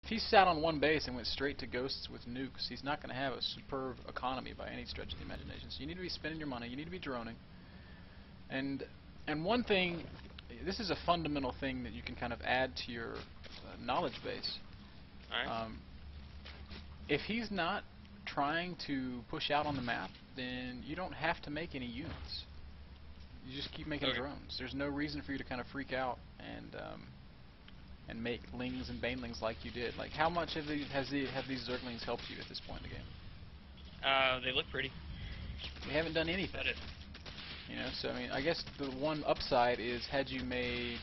If he sat on one base and went straight to ghosts with nukes, he's not going to have a superb economy by any stretch of the imagination. So you need to be spending your money. You need to be droning. And one thing, this is a fundamental thing that you can kind of add to your knowledge base. Alright. If he's not trying to push out on the map, then you don't have to make any units. You just keep making drones. There's no reason for you to kind of freak out and make lings and banelings like you did. Like, how much have these zerglings helped you at this point in the game? They look pretty. We haven't done anything. That is. You know, so I mean, I guess the one upside is had you made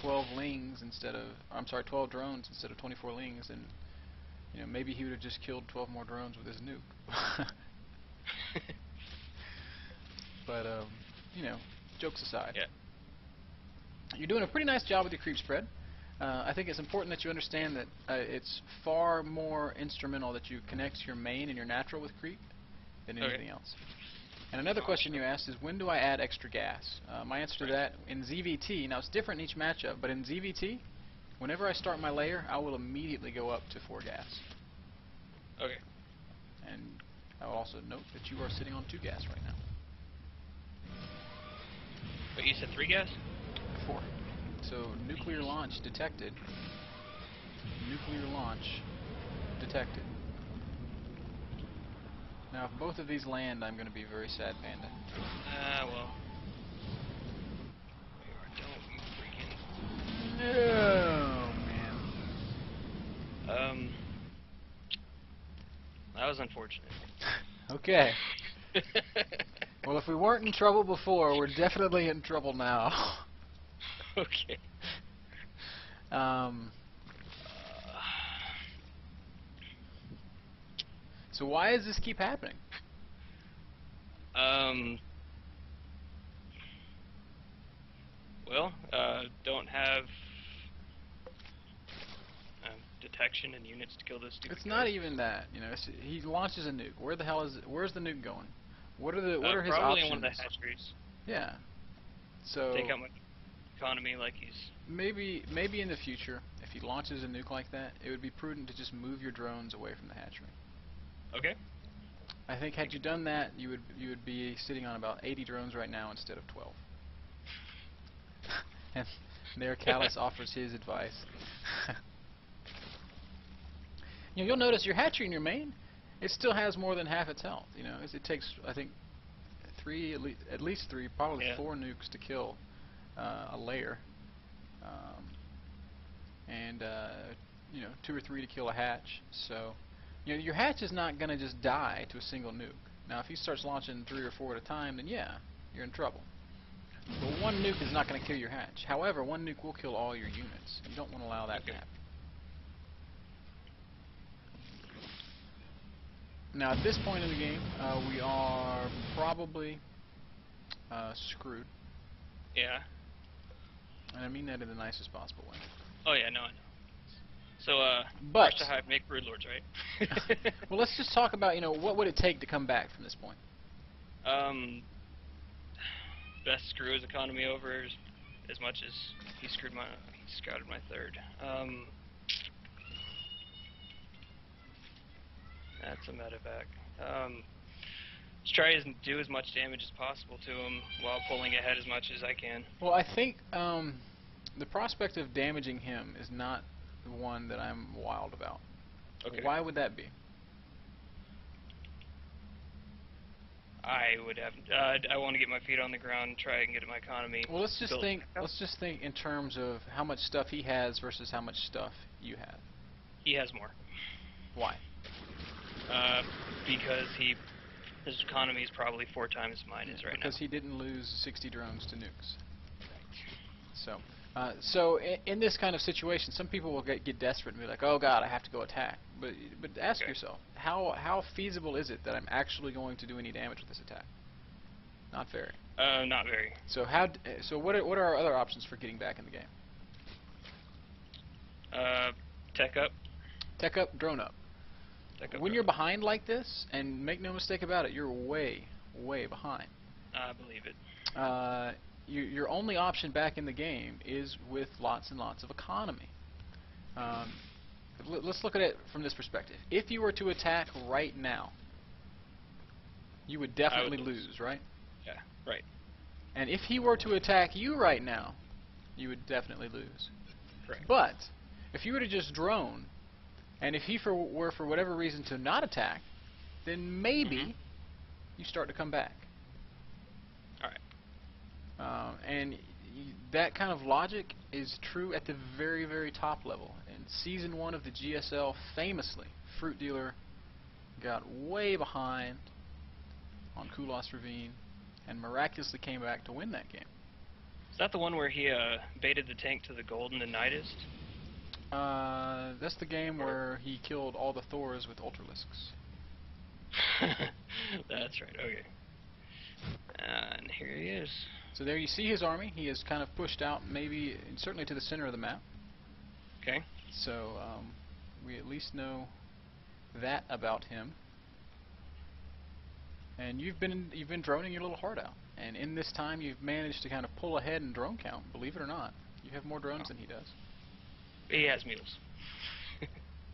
12 lings instead of, I'm sorry, 12 drones instead of 24 lings, and you know, maybe he would have just killed 12 more drones with his nuke. But you know, jokes aside, yeah. You're doing a pretty nice job with your creep spread. I think it's important that you understand that it's far more instrumental that you connect your main and your natural with creep than anything else. And another question you asked is, when do I add extra gas? My answer to that, in ZVT, now it's different in each matchup, but in ZVT, whenever I start my layer, I will immediately go up to 4 gas. Okay. And I will also note that you are sitting on 2 gas right now. But you said 3 gas? 4. So, nuclear launch detected. Nuclear launch detected. Now, if both of these land, I'm going to be very sad, Panda. Well. Don't you freaking... No, man. That was unfortunate. Okay. Well, if we weren't in trouble before, we're definitely in trouble now. Okay. So why does this keep happening? Well, don't have detection and units to kill this stupid It's not even that, you know. He launches a nuke. Where the hell is it? Where's the nuke going? What are his probably options? Probably in one of the hatcheries. Yeah. So take out my economy like he's... Maybe in the future, if he launches a nuke like that, it would be prudent to just move your drones away from the hatchery. Okay. I think had you done that, you would be sitting on about 80 drones right now instead of 12. And there, Callus offers his advice. You know, you'll notice your hatchery in your main, it still has more than half its health. You know, it takes, I think, at least 3, probably 4 nukes to kill a layer, and you know, 2 or 3 to kill a hatch. So, you know, your hatch is not going to just die to a single nuke. Now, if he starts launching 3 or 4 at a time, then yeah, you're in trouble. But 1 nuke is not going to kill your hatch. However, 1 nuke will kill all your units. You don't want to allow that to happen. Now, at this point in the game, we are probably screwed. Yeah. And I mean that in the nicest possible way. Oh yeah, no, I know. So, but first I have make broodlords, right? Well, let's just talk about, you know, what would it take to come back from this point? Best screw his economy over as much as he screwed my, he scouted my 3rd. That's a medevac. Just try to do as much damage as possible to him while pulling ahead as much as I can. Well, I think the prospect of damaging him is not the one that I'm wild about. Okay. Why would that be? I would have. I want to get my feet on the ground and try and get my economy. Well, let's just think. Let's just think in terms of how much stuff he has versus how much stuff you have. He has more. Why? Because his economy is probably 4 times mine is right now. Because he didn't lose 60 drones to nukes. So, in this kind of situation, some people will get desperate and be like, "Oh God, I have to go attack." But ask yourself, how feasible is it that I'm actually going to do any damage with this attack? Not very. Not very. So what are our other options for getting back in the game? Tech up. Tech up, drone up. When you're behind like this, and make no mistake about it, you're way, way behind. I believe it. Your only option back in the game is with lots and lots of economy. let's look at it from this perspective. If you were to attack right now, you would definitely lose, right? Yeah, right. And if he were to attack you right now, you would definitely lose. Correct. But if you were to just drone, and if he were for whatever reason to not attack, then maybe you start to come back. All right. And that kind of logic is true at the very, very top level. In Season 1 of the GSL, famously, Fruit Dealer got way behind on Kulos Ravine and miraculously came back to win that game. Is that the one where he baited the tank to the Golden and Nidist? That's the game where he killed all the Thors with Ultralisks. That's right, okay. And here he is. So there you see his army. He is kind of pushed out, maybe, certainly to the center of the map. Okay. So we at least know that about him. And you've been droning your little heart out. And in this time, you've managed to kind of pull ahead in drone count. Believe it or not, you have more drones than he does. He has mules.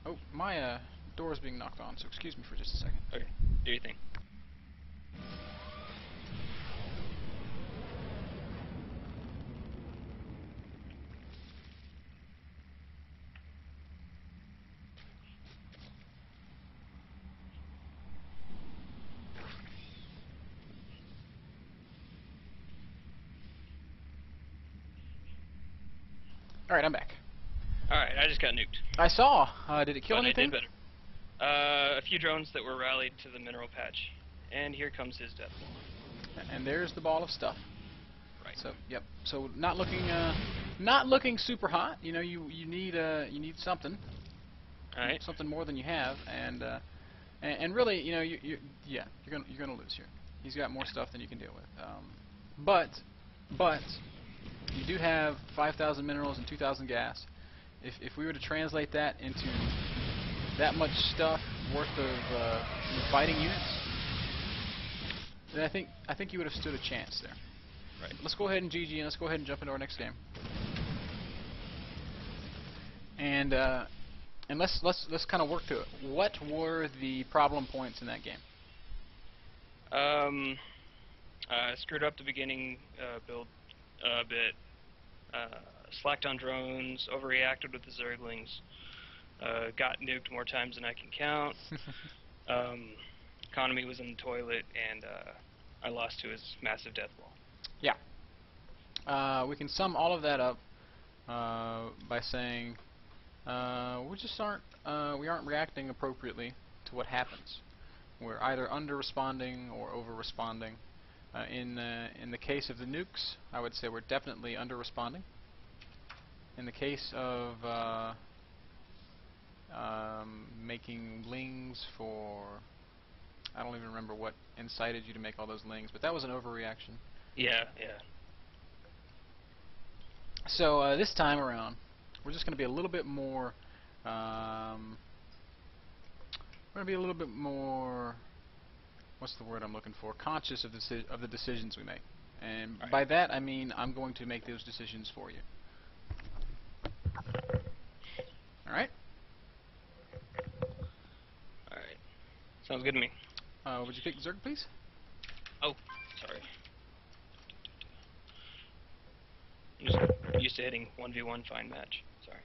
Oh, my door is being knocked on, so excuse me for just a second. Okay, do your thing. Alright, I'm back. Alright, I just got nuked. I saw. Did it kill But anything? I did better. A few drones that were rallied to the mineral patch. And here comes his death ball. And there's the ball of stuff. Right. So, yep. So not looking super hot. You know, you need something. Alright. Something more than you have, and really, you know, you're gonna lose here. He's got more stuff than you can deal with. But you do have 5,000 minerals and 2,000 gas. If we were to translate that into that much stuff worth of fighting units, then I think you would have stood a chance there. Right. Let's go ahead and GG, and let's go ahead and jump into our next game. And let's kind of work through it. What were the problem points in that game? Screwed up the beginning build a bit. Slacked on drones. Overreacted with the Zerglings. Got nuked more times than I can count. Economy was in the toilet, and I lost to his massive death ball. Yeah. We can sum all of that up by saying we aren't reacting appropriately to what happens. We're either under-responding or over-responding. In the case of the nukes, I would say we're definitely under-responding. In the case of making lings for, I don't even remember what incited you to make all those lings, but that was an overreaction. Yeah. So this time around, we're just going to be a little bit more. We're going to be a little bit more. What's the word I'm looking for? Conscious of the decisions we make, and by that I mean I'm going to make those decisions for you. All right. All right. Sounds good to me. Would you pick Zerg, please? Oh, sorry. I'm just used to hitting 1v1 fine match. Sorry.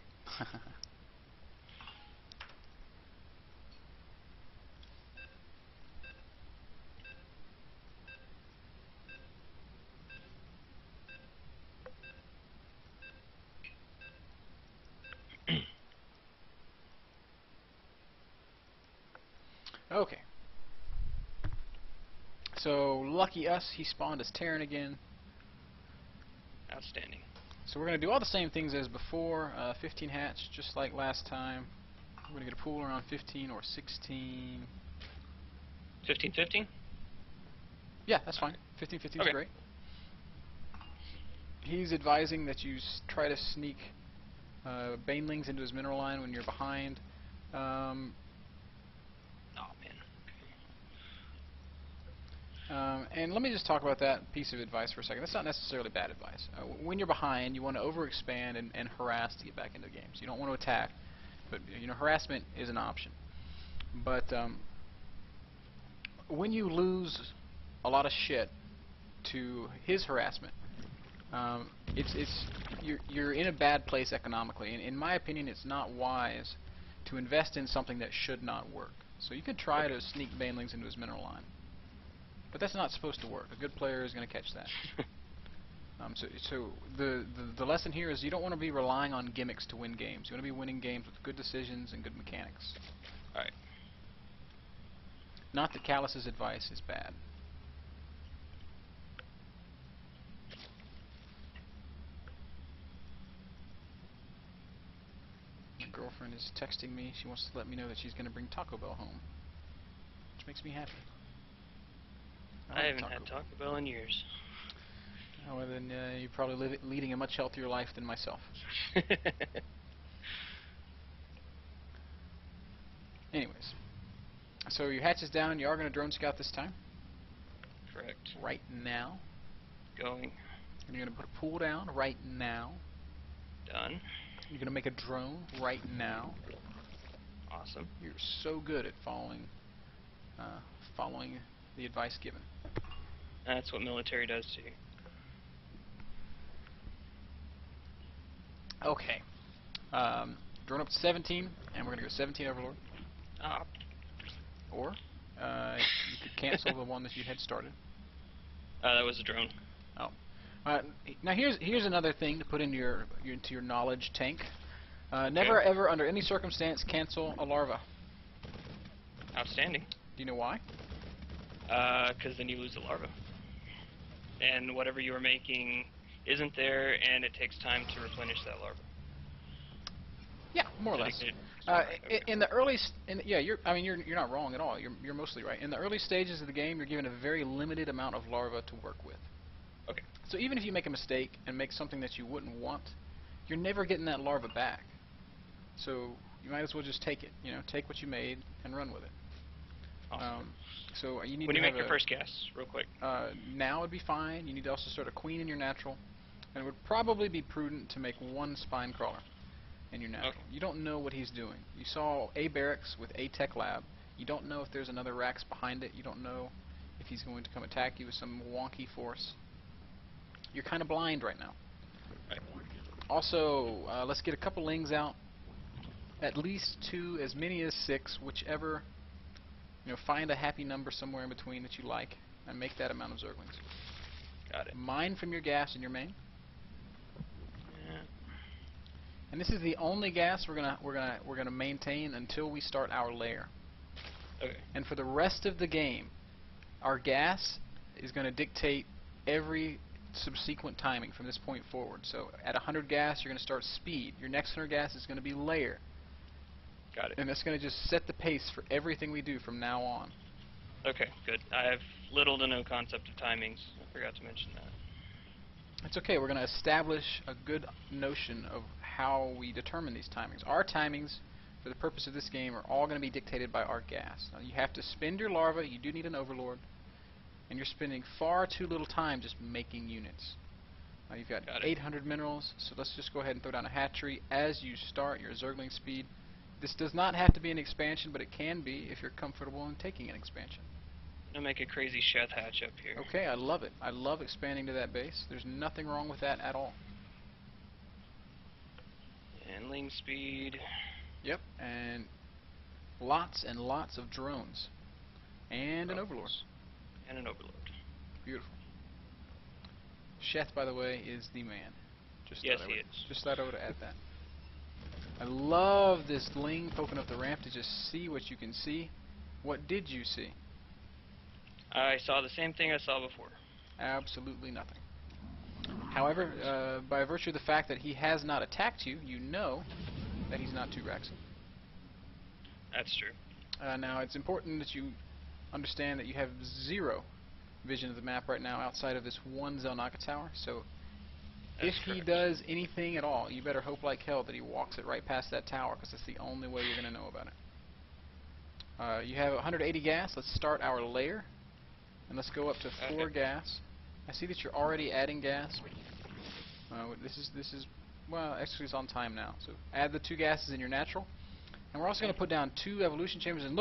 Okay. So lucky us, he spawned as Terran again. Outstanding. So we're going to do all the same things as before. 15 hatch, just like last time. We're going to get a pool around 15 or 16. 15-15? Yeah, that's fine. 15-15 is great. He's advising that you try to sneak banelings into his mineral line when you're behind. Oh, man. And let me just talk about that piece of advice for a second. That's not necessarily bad advice. When you're behind, you want to overexpand and harass to get back into games. You don't want to attack. but harassment is an option. But when you lose a lot of shit to his harassment, you're in a bad place economically. And in my opinion, it's not wise to invest in something that should not work. So you can try to sneak banelings into his mineral line, but that's not supposed to work. A good player is going to catch that. So the lesson here is you don't want to be relying on gimmicks to win games. You want to be winning games with good decisions and good mechanics. All right. Not that Callus's advice is bad. My girlfriend is texting me. She wants to let me know that she's going to bring Taco Bell home, which makes me happy. I haven't had Taco Bell in years. Oh, well, then you're probably leading a much healthier life than myself. Anyways, so your hatch is down. You are going to drone scout this time. Correct. Right now. Going. And you're going to put a pool down right now. Done. You're going to make a drone right now. Awesome. You're so good at following the advice given. That's what military does to you. Okay. Drone up to 17, and we're going to go 17 Overlord. Ah. Or you could cancel the one that you had started. That was a drone. Oh. Now here's another thing to put into your knowledge tank. Never ever under any circumstance cancel a larva. Outstanding. Do you know why? Because then you lose the larva. And whatever you were making isn't there, and it takes time to replenish that larva. Yeah, more or less. In the early, you're not wrong at all. You're mostly right. In the early stages of the game, you're given a very limited amount of larva to work with. Okay. So even if you make a mistake and make something that you wouldn't want, you're never getting that larva back. So you might as well just take it. Take what you made and run with it. Awesome. So you need when to you make your first cast, real quick. Now would be fine. You need to also start a queen in your natural, and it would probably be prudent to make one spine crawler in your natural. Okay. You don't know what he's doing. You saw a barracks with a tech lab. You don't know if there's another Rax behind it. You don't know if he's going to come attack you with some wonky force. You're kind of blind right now. Right. Also, let's get a couple lings out. At least 2, as many as 6, whichever. Find a happy number somewhere in between that you like, and make that amount of Zerglings. Got it. Mine from your gas in your main. Yeah. And this is the only gas we're gonna maintain until we start our lair. Okay. And for the rest of the game, our gas is going to dictate every subsequent timing from this point forward. So at 100 gas, you're going to start speed. Your next 100 gas is going to be lair. Got it. And that's going to just set the pace for everything we do from now on. Okay, good. I have little to no concept of timings. I forgot to mention that. It's okay. We're going to establish a good notion of how we determine these timings. Our timings, for the purpose of this game, are all going to be dictated by our gas. Now, you have to spend your larva. You do need an overlord. And you're spending far too little time just making units. Now, you've got 800 minerals, so let's just go ahead and throw down a hatchery as you start your Zergling speed. This does not have to be an expansion, but it can be if you're comfortable in taking an expansion. I'm going to make a crazy Sheth hatch up here. Okay, I love it. I love expanding to that base. There's nothing wrong with that at all. And ling speed. Yep, and lots and lots of drones. And an overlord. And an overlord. Beautiful. Sheth, by the way, is the man. Yes, he is. Just thought I would add that. I love this ling poking up the ramp to just see what you can see. What did you see? I saw the same thing I saw before. Absolutely nothing. However, by virtue of the fact that he has not attacked you, you know that he's not 2 Raxing. That's true. Now, it's important that you understand that you have 0 vision of the map right now outside of this one Xel'Naga tower, so if he does anything at all, you better hope like hell that he walks it right past that tower, because that's the only way you're going to know about it. You have 180 gas. Let's start our lair, and let's go up to 4 gas. I see that you're already adding gas. This is well, actually it's on time now. So add the 2 gases in your natural. And we're also going to put down 2 evolution chambers. And look,